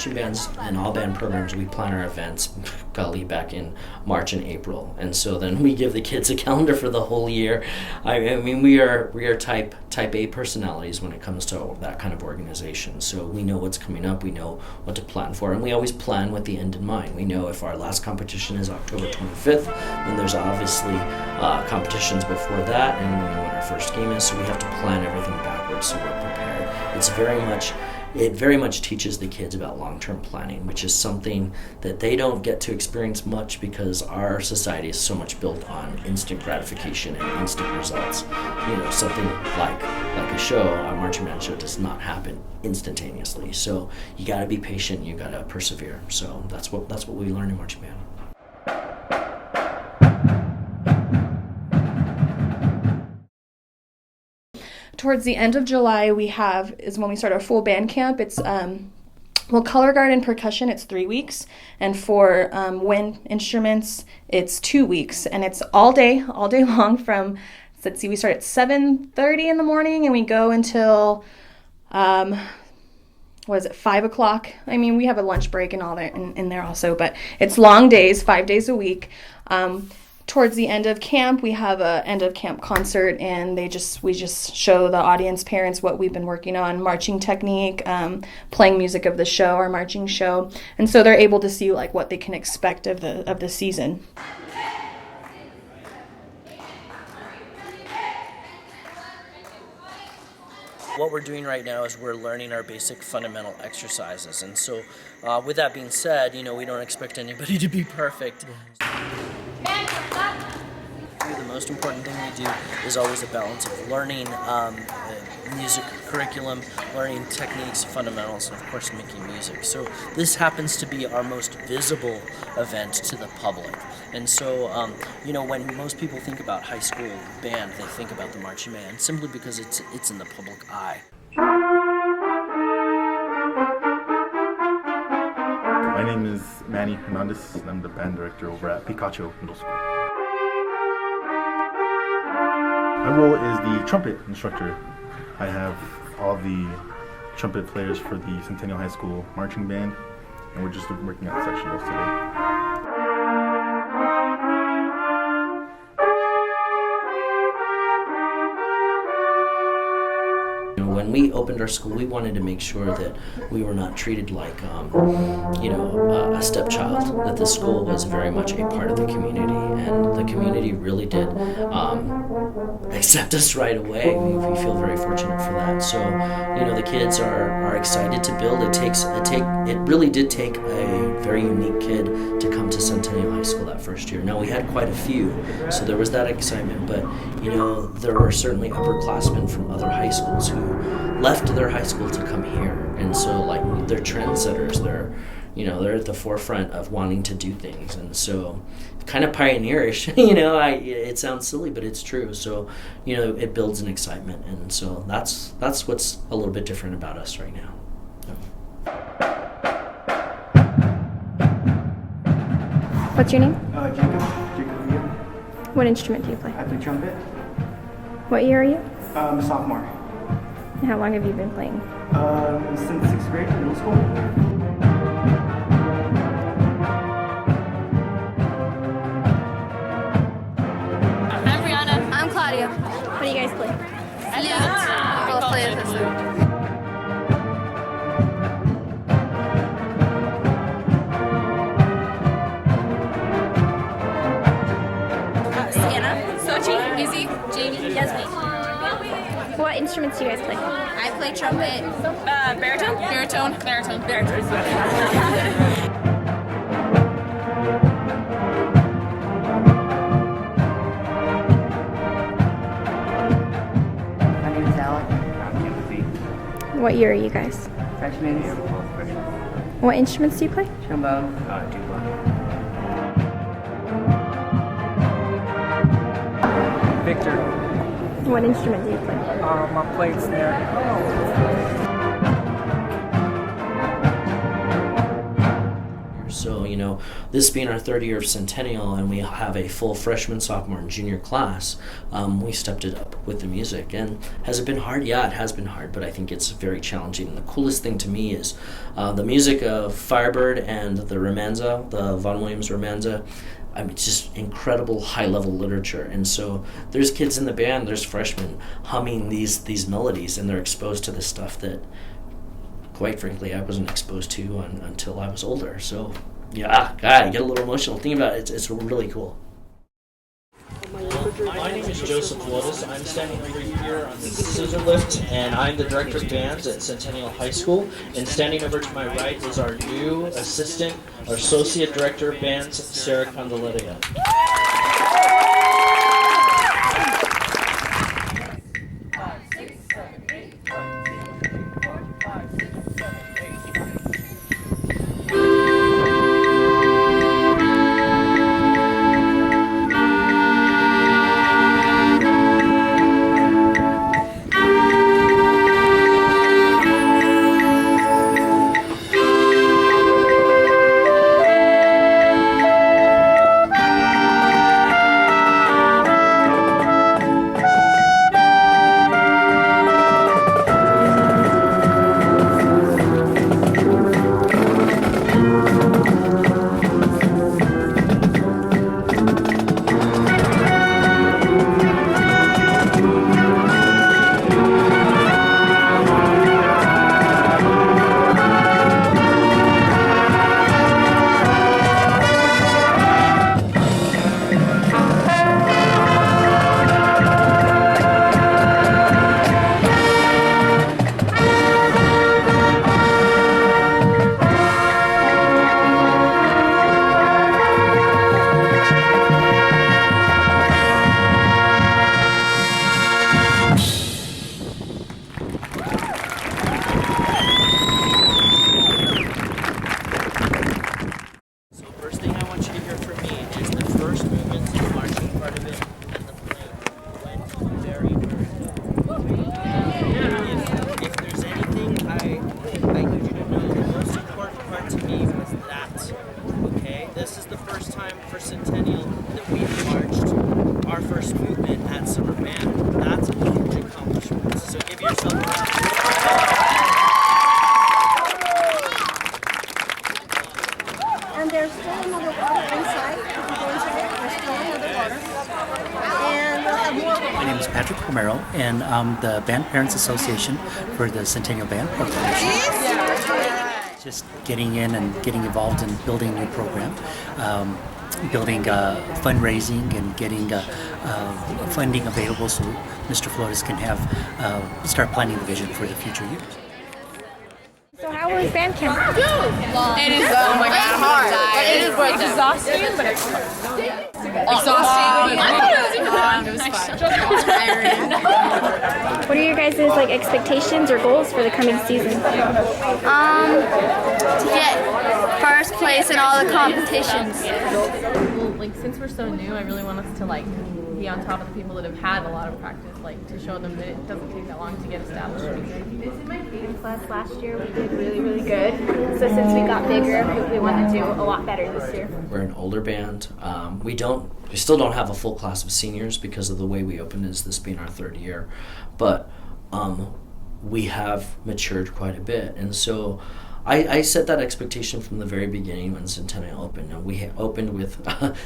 marching bands and all band programs, we plan our events, golly, back in March and April, and so then we give the kids a calendar for the whole year. I mean, we are type A personalities when it comes to that kind of organization. So we know what's coming up, we know what to plan for, and we always plan with the end in mind. We know if our last competition is October 25th, then there's obviously competitions before that, and we know what our first game is, so we have to plan everything backwards so we're prepared. It very much teaches the kids about long-term planning, which is something that they don't get to experience much because our society is so much built on instant gratification and instant results. You know, something like a show, a marching band show, does not happen instantaneously. So you got to be patient, you got to persevere. So that's what we learn in marching band. Towards the end of July, is when we start our full band camp. It's color guard and percussion, it's 3 weeks, and for wind instruments, it's 2 weeks, and it's all day long. From, let's see, we start at 7:30 in the morning, and we go until 5 o'clock. I mean, we have a lunch break and all that in there also, but it's long days, 5 days a week. Towards the end of camp, we have a end of camp concert, and we just show the audience, parents, what we've been working on, marching technique, playing music of the show, our marching show, and so they're able to see like what they can expect of the season. What we're doing right now is we're learning our basic fundamental exercises, and so with that being said, you know, we don't expect anybody to be perfect. The most important thing we do is always a balance of learning music curriculum, learning techniques, fundamentals, and of course making music. So this happens to be our most visible event to the public. And so, you know, when most people think about high school band, they think about the marching band simply because it's in the public eye. My name is Manny Hernandez, and I'm the band director over at Picacho Middle School. My role is the trumpet instructor. I have all the trumpet players for the Centennial High School marching band, and we're just working on sectionals today. When we opened our school, we wanted to make sure that we were not treated like, a stepchild, that the school was very much a part of the community, and the community really did accept us right away. We feel very fortunate for that. So, you know, the kids are excited to build. It really did take a very unique kid to come to Centennial High School that first year. Now, we had quite a few, so there was that excitement, but, you know, there were certainly upperclassmen from other high schools who left their high school to come here, and so like they're trendsetters. They're at the forefront of wanting to do things, and so kind of pioneerish. It sounds silly, but it's true. So, you know, it builds an excitement, and so that's what's a little bit different about us right now. What's your name? Jacob. What instrument do you play? I play trumpet. What year are you? I'm a sophomore. And how long have you been playing? Since 6th grade, middle school. I'm Brianna. I'm Claudia. What do you guys play? We both play the flute. Izzy, Jamie, Yasmin. What instruments do you guys play? I play trumpet. Baritone. My name is Alec. I'm Timothy. What year are you guys? Freshman. What instruments do you play? Trombone. Tuba. Victor. What instrument do you play? I play snare. So, this being our third year of Centennial and we have a full freshman, sophomore, and junior class, we stepped it up with the music. And has it been hard? Yeah, it has been hard, but I think it's very challenging. And the coolest thing to me is the music of Firebird and the romanza, the Vaughan Williams romanza. I mean, it's just incredible high-level literature. And so there's kids in the band, there's freshmen humming these melodies, and they're exposed to this stuff that, quite frankly, I wasn't exposed to until I was older. So, yeah, God, I get a little emotional thinking about it. It's really cool. My name is Joseph Lotus. I'm standing over here on the scissor lift, and I'm the director of bands at Centennial High School. And standing over to my right is our new assistant, our associate director of bands, Sarah Candelaria. This is the first time for Centennial that we've marched our first movement at summer band. That's a huge accomplishment. So give yourself a round. And there's still another water inside. If you go inside, there's still another water. And we'll have more. My name is Patrick Romero, and I'm the Band Parents Association for the Centennial Band Corporation. Just getting in and getting involved in building a new program, building fundraising and getting funding available so Mr. Flores can have start planning the vision for the future years. So how was band camp? It is, oh my god, hard. But it is worth it. Exhausting, but it's fun. Exhausting. I thought it was fun. It was tiring. What are your guys' expectations or goals for the coming season? To get first place in all the competitions. Well, since we're so new, I really want us to be on top of the people that have had a lot of practice, to show them that it doesn't take that long to get established. In class last year, we did really, really good. So since we got bigger, we want to do a lot better this year. We're an older band. We still don't have a full class of seniors because of the way we opened, as this being our third year, but we have matured quite a bit, and so I set that expectation from the very beginning when Centennial opened. Now, we opened with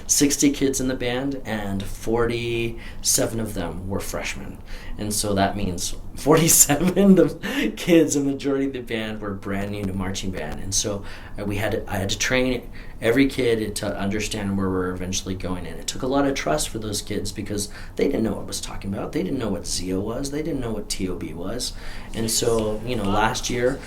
60 kids in the band, and 47 of them were freshmen. And so that means 47 of the kids, a majority of the band, were brand new to marching band. And so I had to train every kid to understand where we're eventually going. And it took a lot of trust for those kids because they didn't know what I was talking about. They didn't know what ZO was. They didn't know what TOB was. And so, last year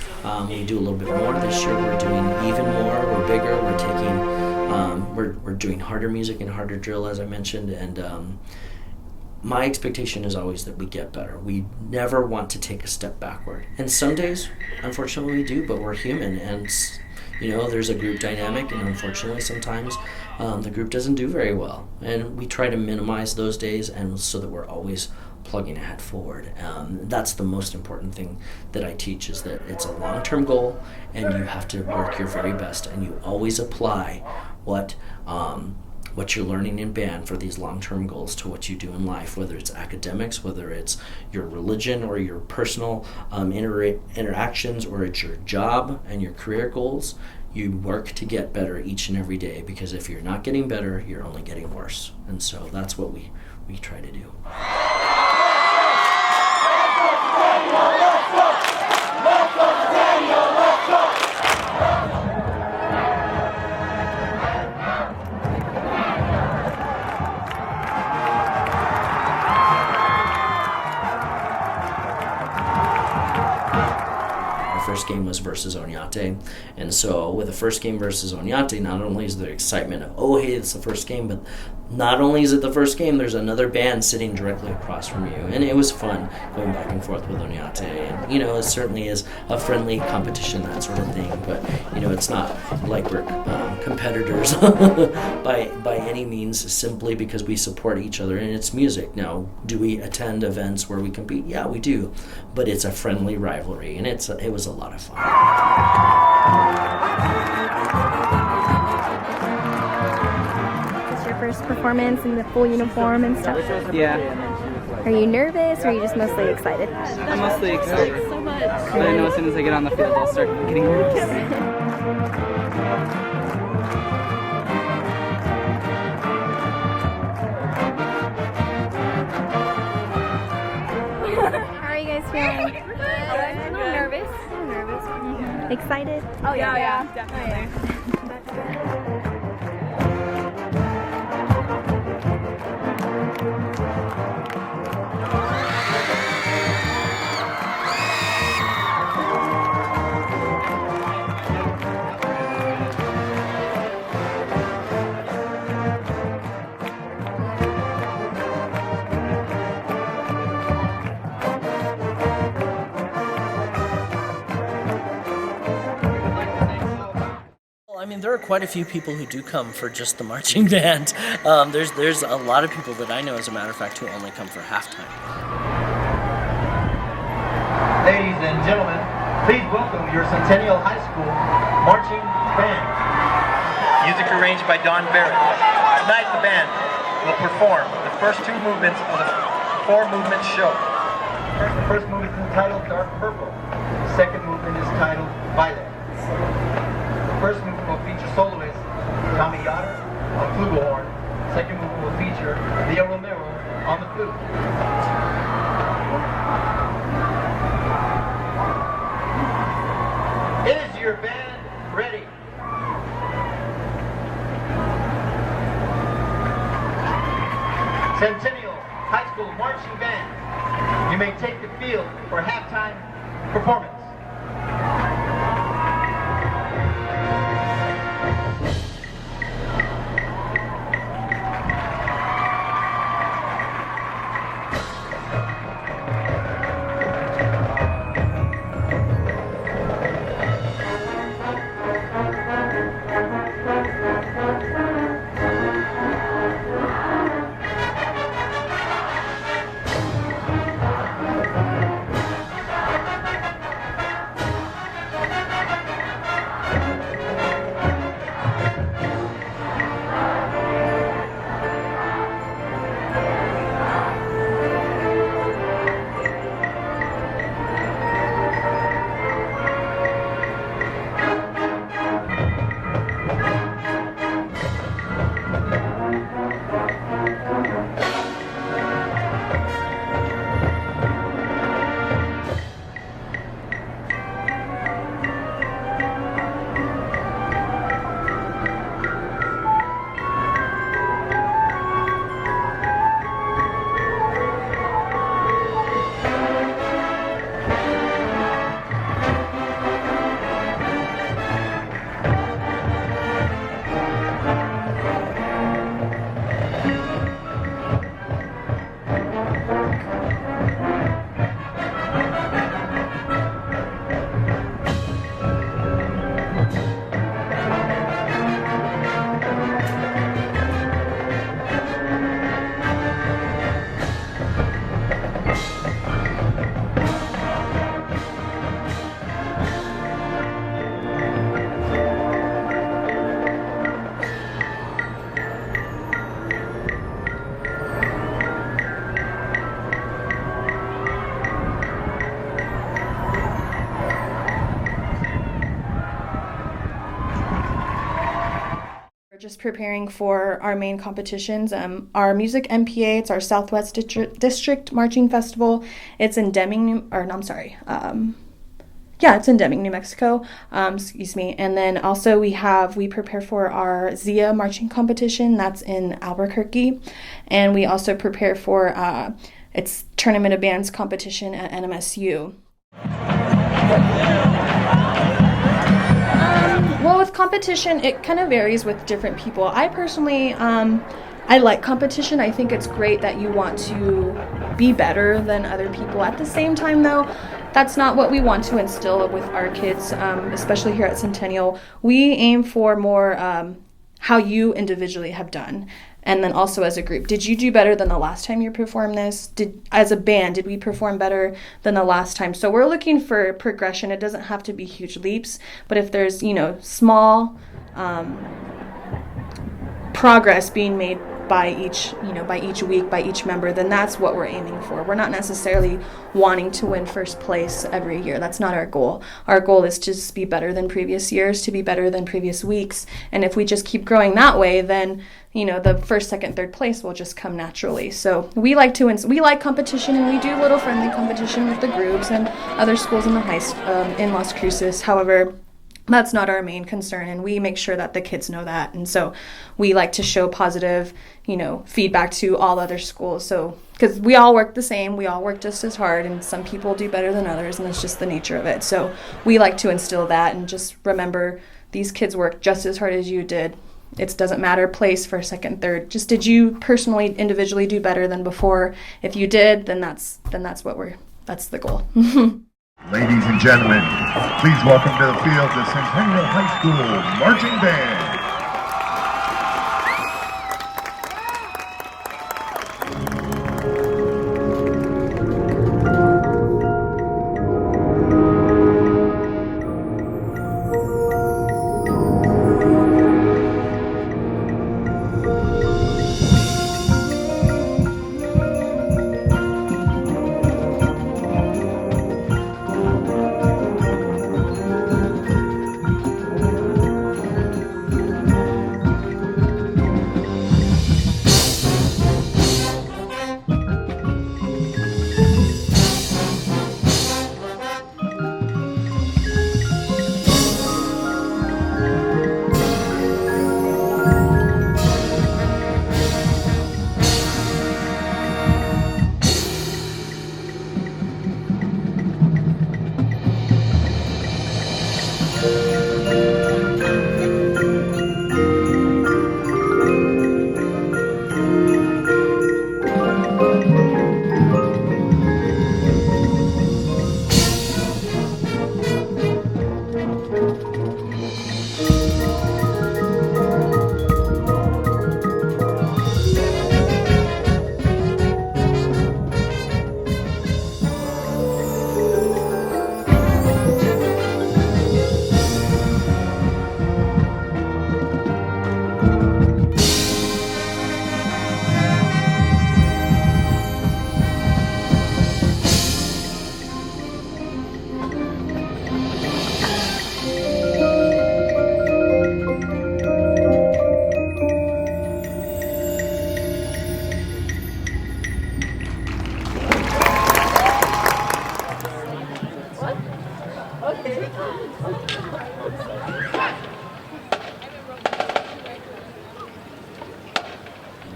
we do a little bit more. This year we're doing even more. We're bigger. We're taking, we're doing harder music and harder drill, as I mentioned. And my expectation is always that we get better. We never want to take a step backward. And some days, unfortunately, we do, but we're human. And there's a group dynamic, and unfortunately sometimes the group doesn't do very well. And we try to minimize those days, and so that we're always plugging ahead forward. That's the most important thing that I teach, is that it's a long-term goal, and you have to work your very best, and you always apply what you're learning in band for these long-term goals to what you do in life, whether it's academics, whether it's your religion or your personal interactions, or it's your job and your career goals. You work to get better each and every day, because if you're not getting better, you're only getting worse. And so that's what we try to do. First game was versus Oñate, and so with the first game versus Oñate, not only is there excitement of, oh hey, it's the first game, but not only is it the first game, there's another band sitting directly across from you, and it was fun going back and forth with Oñate, and it certainly is a friendly competition, that sort of thing, but it's not like we're competitors by any means, simply because we support each other, and it's music. Now, do we attend events where we compete? Yeah, we do, but it's a friendly rivalry, and it was a lot of fun. It's your first performance in the full uniform and stuff? Yeah. Are you nervous, or are you just mostly excited? I'm mostly excited. So much. But I know as soon as I get on the field, I'll start getting nervous. How are you guys feeling? A little nervous. Excited? Oh yeah, definitely. I mean, there are quite a few people who do come for just the marching band. There's a lot of people that I know, as a matter of fact, who only come for halftime. Ladies and gentlemen, please welcome your Centennial High School marching band. Music arranged by Don Barrett. Tonight the band will perform the first two movements of the four-movement show. The first movement is entitled Dark Purple. The second movement is titled Violet. The first movement will feature soloist Tommy Yoder on flugelhorn. The second movement will feature Leo Romero on the flute. Is your band ready? Centennial High School Marching Band, you may take the field for halftime performance. just preparing for our main competitions. Our music MPA, it's our Southwest District Marching Festival. It's in Deming, it's in Deming, New Mexico. Excuse me. And then also we prepare for our ZIA marching competition. That's in Albuquerque. And we also prepare for its Tournament of Bands competition at NMSU. Well, with competition, it kind of varies with different people. I personally, I like competition. I think it's great that you want to be better than other people. At the same time, though, that's not what we want to instill with our kids, especially here at Centennial. We aim for more how you individually have done, and then also as a group. Did you do better than the last time you performed this? As a band, did we perform better than the last time? So we're looking for progression. It doesn't have to be huge leaps, but if there's, small progress being made by each week, by each member, then that's what we're aiming for. We're not necessarily wanting to win first place every year. That's not our goal. Our goal is to just be better than previous years, to be better than previous weeks. And if we just keep growing that way, then the first, second, third place will just come naturally. So we like competition, and we do little friendly competition with the groups and other schools in the in Las Cruces. However, that's not our main concern, and we make sure that the kids know that. And so we like to show positive, feedback to all other schools. So, because we all work the same, we all work just as hard, and some people do better than others, and it's just the nature of it. So we like to instill that, and just remember, these kids work just as hard as you did. It doesn't matter place, first, second, third. Just did you personally, individually do better than before? If you did, then that's the goal. Ladies and gentlemen, please welcome to the field the Centennial High School Marching Band.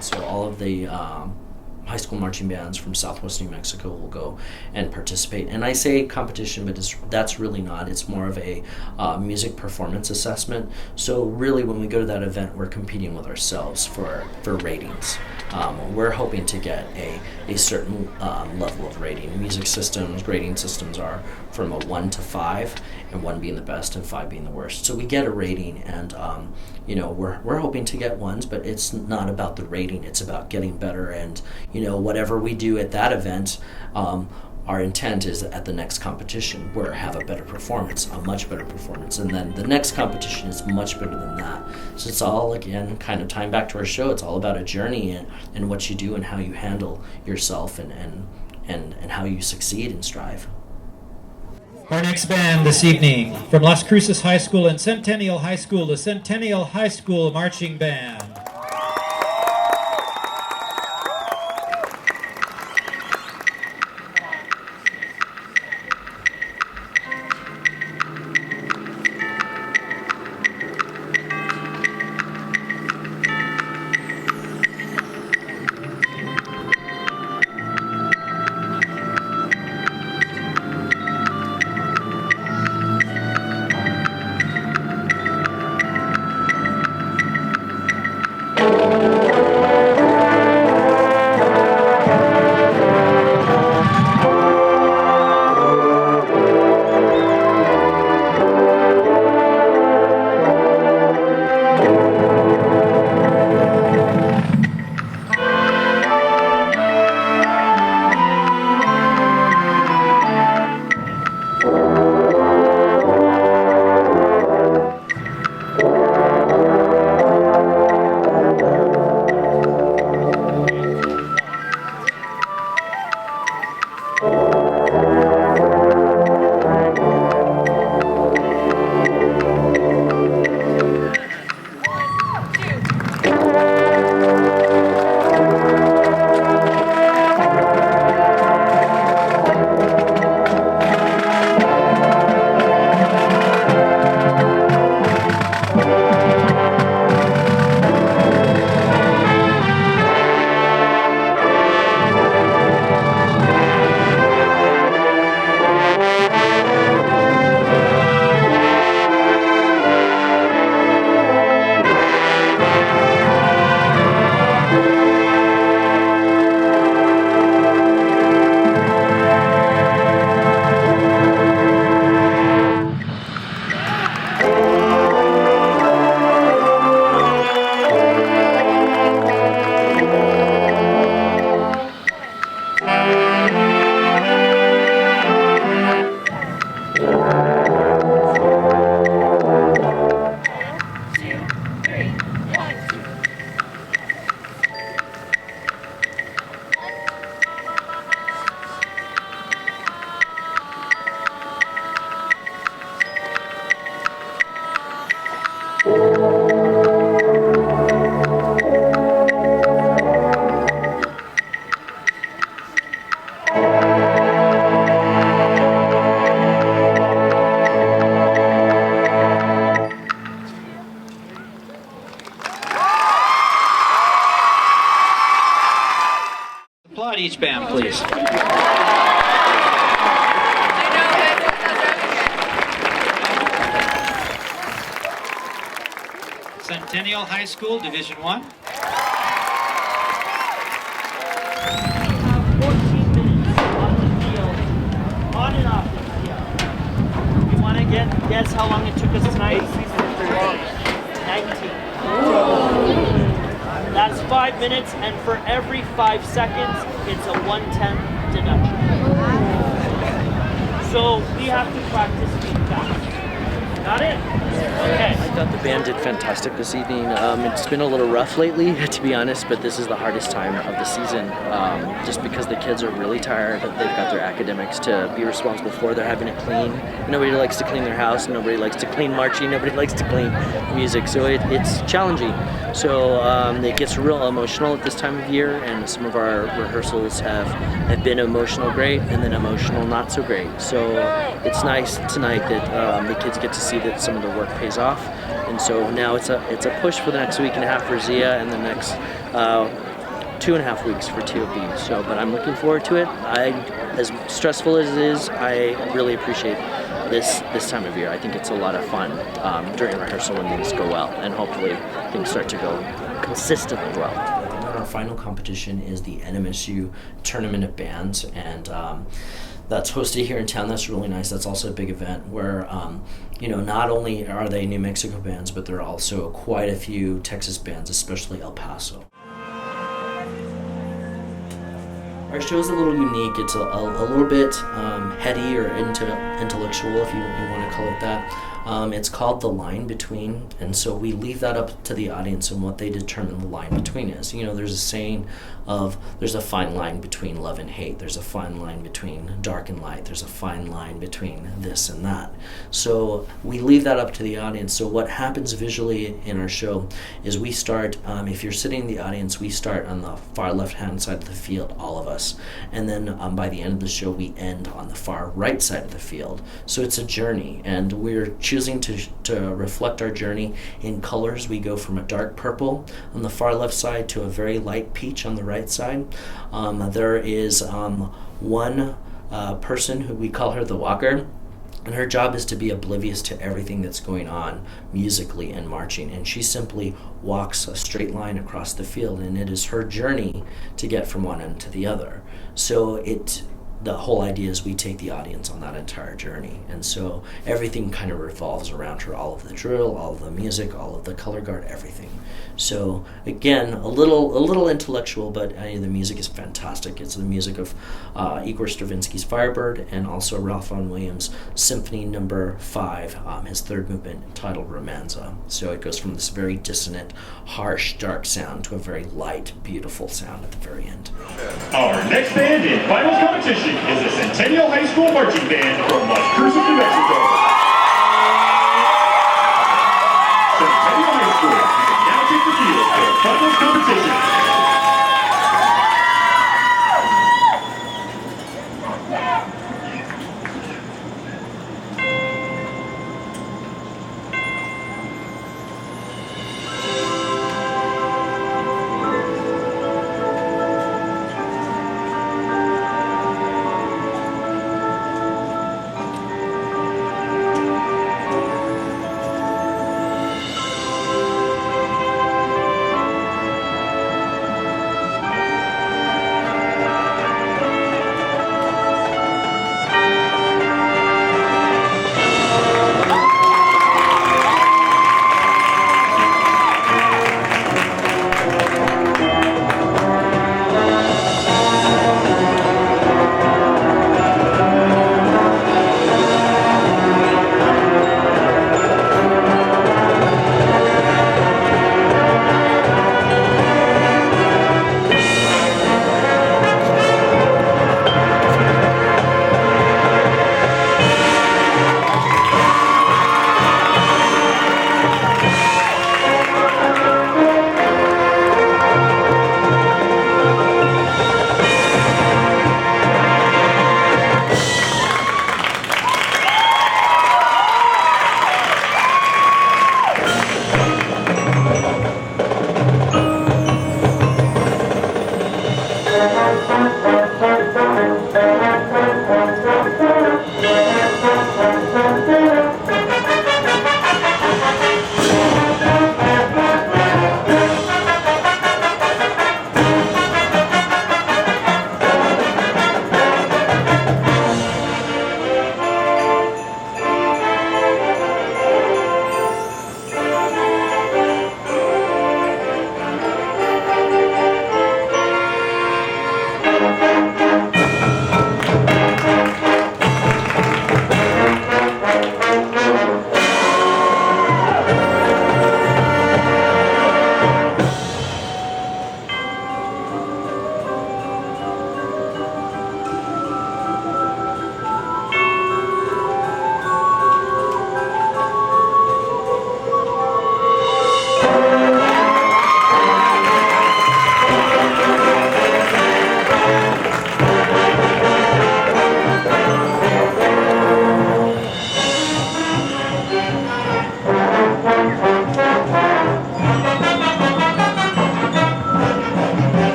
So all of the high school marching bands from Southwest New Mexico will go and participate. And I say competition, but that's really not. It's more of a music performance assessment. So really, when we go to that event, we're competing with ourselves for ratings. We're hoping to get a certain level of rating. Music systems, grading systems are from a 1 to 5, and 1 being the best and 5 being the worst. So we get a rating, and we're hoping to get 1s, but it's not about the rating. It's about getting better, and whatever we do at that event, our intent is at the next competition we'll have a better performance, a much better performance, and then the next competition is much better than that. So it's all, again, kind of tying back to our show, it's all about a journey and what you do and how you handle yourself and how you succeed and strive. Our next band this evening from Las Cruces High School and Centennial High School, the Centennial High School Marching Band. Applaud each band, please. Centennial High School, Division 1. 14 minutes off the field, on and off the field. You want to guess how long it took us tonight? 19. That's 5 minutes, and for every 5 seconds, it's a 1/10 deduction. So we have to practice being fast. Got it? Okay. I thought the band did fantastic this evening. It's been a little rough lately, to be honest, but this is the hardest time of the season, just because the kids are really tired. They've got their academics to be responsible for. They're having to clean. Nobody likes to clean their house. Nobody likes to clean marching. Nobody likes to clean music. So it's challenging. So it gets real emotional at this time of year, and some of our rehearsals have been emotional great, and then emotional not so great. So it's nice tonight that the kids get to see that some of the work pays off, and so now it's a push for the next week and a half for Zia, and the next 2.5 weeks for TOB. So, but I'm looking forward to it. As stressful as it is, I really appreciate this time of year. I think it's a lot of fun during rehearsal when things go well, and hopefully things start to go consistently well. Our final competition is the NMSU Tournament of Bands, and that's hosted here in town. That's really nice. That's also a big event where, not only are they New Mexico bands, but there are also quite a few Texas bands, especially El Paso. Our show is a little unique. It's a little bit heady or intellectual, if you want to call it that. It's called the line between, and so we leave that up to the audience and what they determine the line between is. You know, there's a saying of there's a fine line between love and hate. There's a fine line between dark and light. There's a fine line between this and that. So we leave that up to the audience. So what happens visually in our show is we start, if you're sitting in the audience, we start on the far left-hand side of the field, all of us. And then by the end of the show, we end on the far right side of the field. So it's a journey, and we're choosing to reflect our journey in colors. We go from a dark purple on the far left side to a very light peach on the right side. There is one person who we call her the walker, and her job is to be oblivious to everything that's going on musically and marching, and she simply walks a straight line across the field, and it is her journey to get from one end to the other. So the whole idea is we take the audience on that entire journey, and so everything kind of revolves around her, all of the drill, all of the music, all of the color guard, everything. So again, a little intellectual, but the music is fantastic. It's the music of Igor Stravinsky's Firebird, and also Ralph Vaughan Williams' Symphony No. 5, his third movement entitled Romanza. So it goes from this very dissonant, harsh, dark sound to a very light, beautiful sound at the very end. Our next band in finals competition is the Centennial High School Marching Band from Las Cruces, New Mexico. Centennial High School, you can now take the field for finals competition.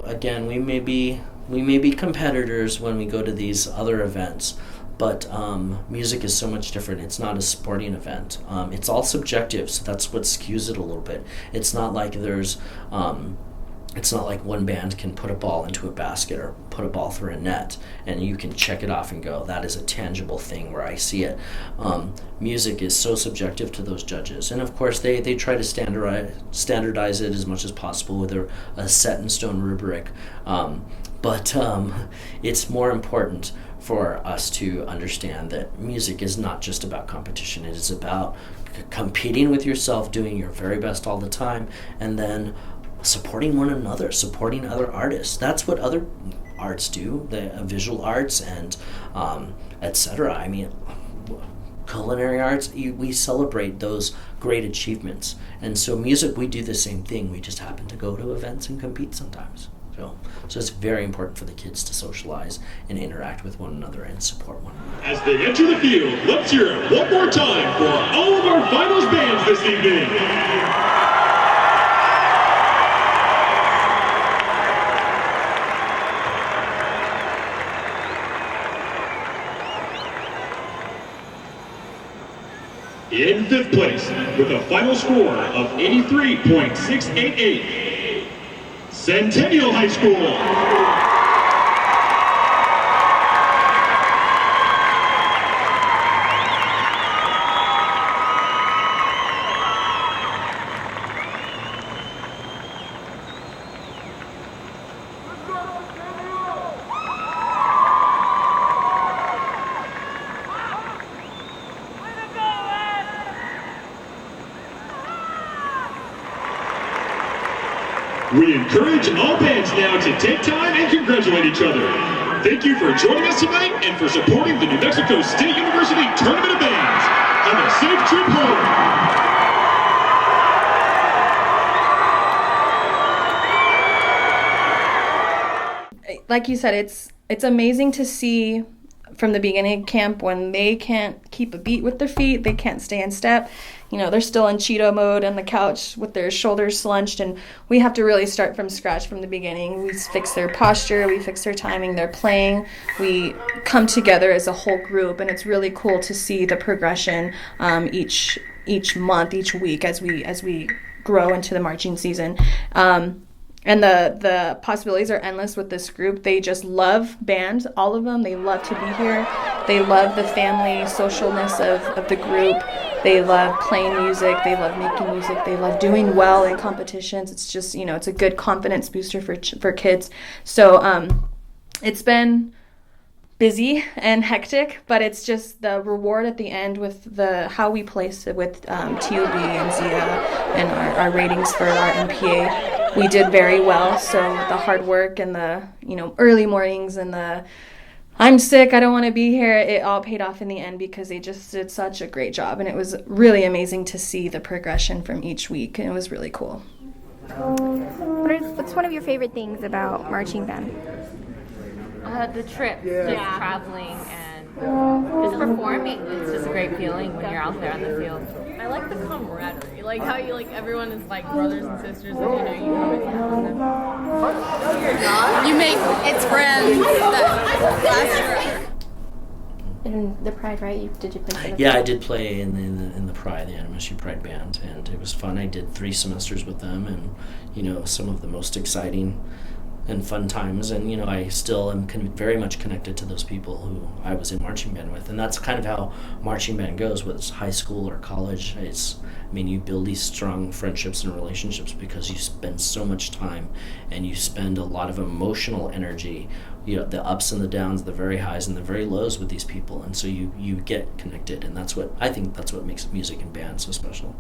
again, we may be competitors when we go to these other events, but music is so much different. It's not a sporting event. It's all subjective, so that's what skews it a little bit. It's not like it's not like one band can put a ball into a basket or put a ball through a net and you can check it off and go, that is a tangible thing where I see it. Music is so subjective to those judges. And of course they try to standardize it as much as possible with a set in stone rubric. But it's more important for us to understand that music is not just about competition. It is about competing with yourself, doing your very best all the time, and then supporting one another, supporting other artists. That's what other arts do, the visual arts and etc. I mean, culinary arts, we celebrate those great achievements. And so music, we do the same thing. We just happen to go to events and compete sometimes. So it's very important for the kids to socialize and interact with one another and support one another. As they enter the field, let's hear it one more time for all of our finals bands this evening. In 5th place, with a final score of 83.688, Centennial High School. We encourage all bands now to take time and congratulate each other. Thank you for joining us tonight and for supporting the New Mexico State University Tournament of Bands. Have a safe trip home. Like you said, it's amazing to see from the beginning of camp when they can't keep a beat with their feet, they can't stay in step. You know, they're still in Cheeto mode on the couch with their shoulders slunched, and we have to really start from scratch from the beginning. We fix their posture, we fix their timing, their playing. We come together as a whole group, and it's really cool to see the progression each month, each week as we grow into the marching season. And the possibilities are endless with this group. They just love band, all of them. They love to be here. They love the family socialness of the group. They love playing music. They love making music. They love doing well in competitions. It's just, it's a good confidence booster for kids. So it's been busy and hectic, but it's just the reward at the end with how we place it with TOB and Zia and our ratings for our MPA. We did very well, so the hard work and the early mornings and the I'm sick, I don't want to be here, it all paid off in the end because they just did such a great job, and it was really amazing to see the progression from each week, and it was really cool. What's one of your favorite things about marching band? The trip, just traveling and just performing. It's just a great feeling when you're out there on the field. I like the camaraderie, like how everyone is like brothers and sisters, and you come together. You make friends that last year. In the Pride, right? Did you play? Yeah, I did play in the Pride, the MSU Pride band, and it was fun. I did 3 semesters with them, and some of the most exciting and fun times, and I still am very much connected to those people who I was in marching band with, and that's kind of how marching band goes, whether it's high school or college. You build these strong friendships and relationships because you spend so much time and you spend a lot of emotional energy, the ups and the downs, the very highs and the very lows with these people, and so you get connected, and I think that's what makes music and band so special.